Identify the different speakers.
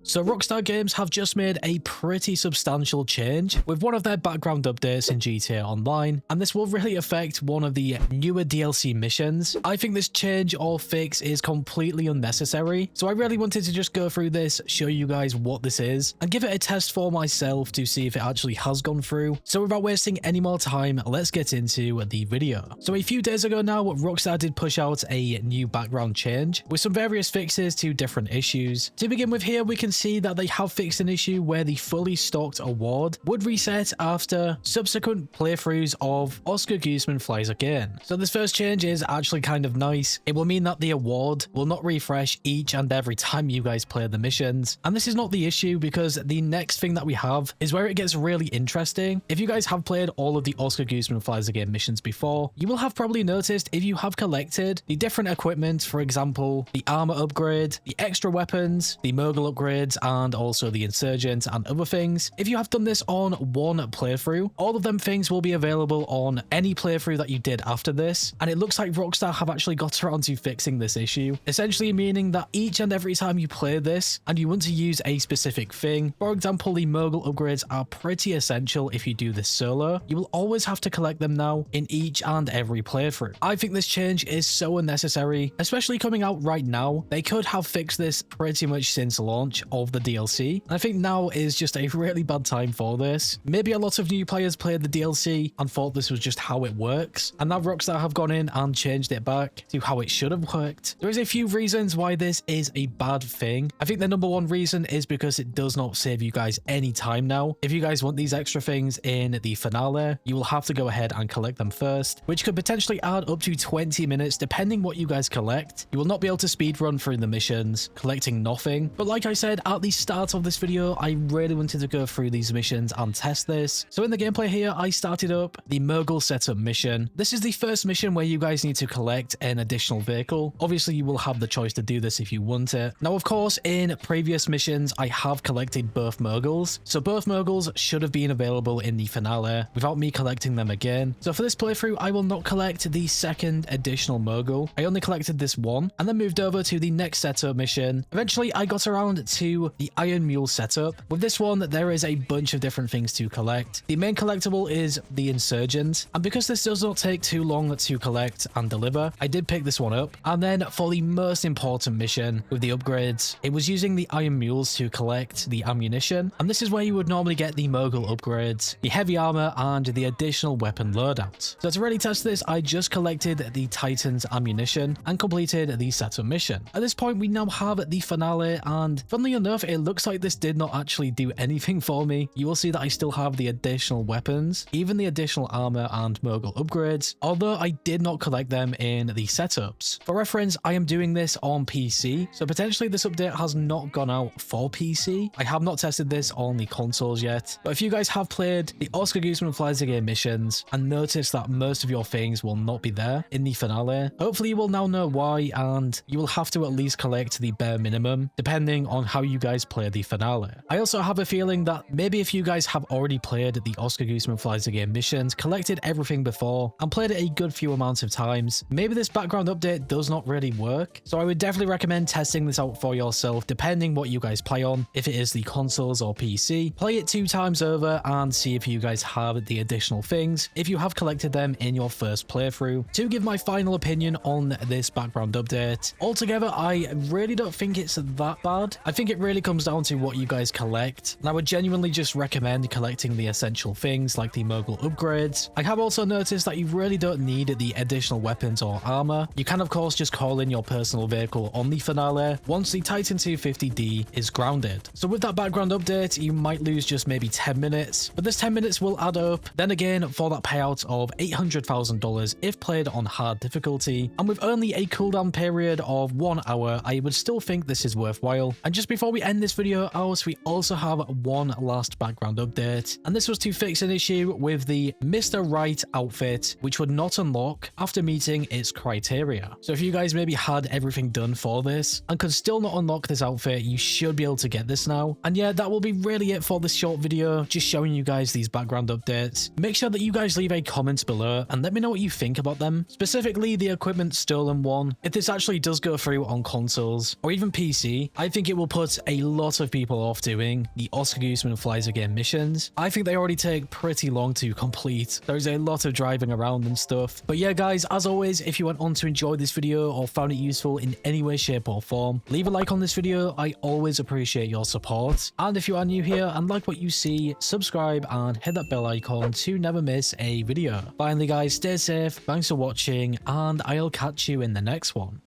Speaker 1: So Rockstar Games have just made a pretty substantial change with one of their background updates in GTA Online, and this will really affect one of the newer DLC missions. I think this change or fix is completely unnecessary, so I really wanted to just go through this, show you guys what this is, and give it a test for myself to see if it actually has gone through. So without wasting any more time, let's get into the video. So a few days ago now, Rockstar did push out a new background change with some various fixes to different issues. To begin with here, we can see that they have fixed an issue where the fully stocked award would reset after subsequent playthroughs of Oscar Guzman Flies Again. So this first change is actually kind of nice. It will mean that the award will not refresh each and every time you guys play the missions. And this is not the issue, because the next thing that we have is where it gets really interesting. If you guys have played all of the Oscar Guzman Flies Again missions before, you will have probably noticed if you have collected the different equipment, for example, the armor upgrade, the extra weapons, the mogul upgrades, and also the insurgent and other things. If you have done this on one playthrough, all of them things will be available on any playthrough that you did after this. And it looks like Rockstar have actually got around to fixing this issue, essentially meaning that each and every time you play this and you want to use a specific thing, for example, the mogul upgrades are pretty essential if you do this solo, you will always have to collect them now in each and every playthrough. I think this change is so unnecessary, especially coming out right now. They could have fixed this pretty much since launch of the DLC. And I think now is just a really bad time for this. Maybe a lot of new players played the DLC and thought this was just how it works, and now Rockstar have gone in and changed it back to how it should have worked. There is a few reasons why this is a bad thing. I think the number one reason is because it does not save you guys any time now. If you guys want these extra things in the finale, you will have to go ahead and collect them first, which could potentially add up to 20 minutes depending what you guys collect. You will not be able to speedrun through the missions, collecting nothing. But like I said at the start of this video, I really wanted to go through these missions and test this. So in the gameplay here, I started up the mogul setup mission. This is the first mission where you guys need to collect an additional vehicle. Obviously, you will have the choice to do this if you want it. Now, of course, in previous missions, I have collected both moguls. So both moguls should have been available in the finale without me collecting them again. So for this playthrough, I will not collect the second additional mogul. I only collected this one and then moved over to the next setup mission. Eventually, I got around to the Iron Mule setup. With this one, there is a bunch of different things to collect. The main collectible is the insurgent, and because this does not take too long to collect and deliver, I did pick this one up. And then for the most important mission with the upgrades, it was using the Iron Mules to collect the ammunition, and this is where you would normally get the mogul upgrades, the heavy armor, and the additional weapon loadout. So to really test this, I just collected the Titan's ammunition and completed the setup mission. At this point, we now have the finale, and funnily enough, it looks like this did not actually do anything for me. You will see that I still have the additional weapons, even the additional armor and mogul upgrades, although I did not collect them in the setups. For reference, I am doing this on PC, so potentially this update has not gone out for PC. I have not tested this on the consoles yet, but if you guys have played the Oscar Guzman Flies Again missions and noticed that most of your things will not be there in the finale, hopefully you will now know why, and you will have to at least collect the bare minimum depending on how you guys play the finale. I also have a feeling that maybe if you guys have already played the Oscar Guzman Flies Again missions, collected everything before, and played it a good few amounts of times, maybe this background update does not really work. So I would definitely recommend testing this out for yourself depending what you guys play on. If it is the consoles or PC, play it 2 times over and see if you guys have the additional things, if you have collected them in your first playthrough. To give my final opinion on this background update, altogether I really don't think it's that bad. I think it really comes down to what you guys collect, and I would genuinely just recommend collecting the essential things like the mogul upgrades. I have also noticed that you really don't need the additional weapons or armor. You can of course just call in your personal vehicle on the finale once the Titan 250D is grounded. So with that background update, you might lose just maybe 10 minutes, but this 10 minutes will add up then again for that payout of $800,000 if played on hard difficulty, and with only a cooldown period of 1 hour, I would still think this is worthwhile. And just before we end this video out, we also have one last background update, and this was to fix an issue with the Mr. Right outfit, which would not unlock after meeting its criteria. So if you guys maybe had everything done for this and could still not unlock this outfit, you should be able to get this now. And yeah, that will be really it for this short video, just showing you guys these background updates. Make sure that you guys leave a comment below and let me know what you think about them, specifically the equipment stolen one. If this actually does go through on consoles or even PC, I think it will put what a lot of people are off doing, the Oscar Gooseman Flies Again missions. I think they already take pretty long to complete. There's a lot of driving around and stuff. But yeah, guys, as always, if you went on to enjoy this video or found it useful in any way, shape, or form, leave a like on this video. I always appreciate your support. And if you are new here and like what you see, subscribe and hit that bell icon to never miss a video. Finally, guys, stay safe, thanks for watching, and I'll catch you in the next one.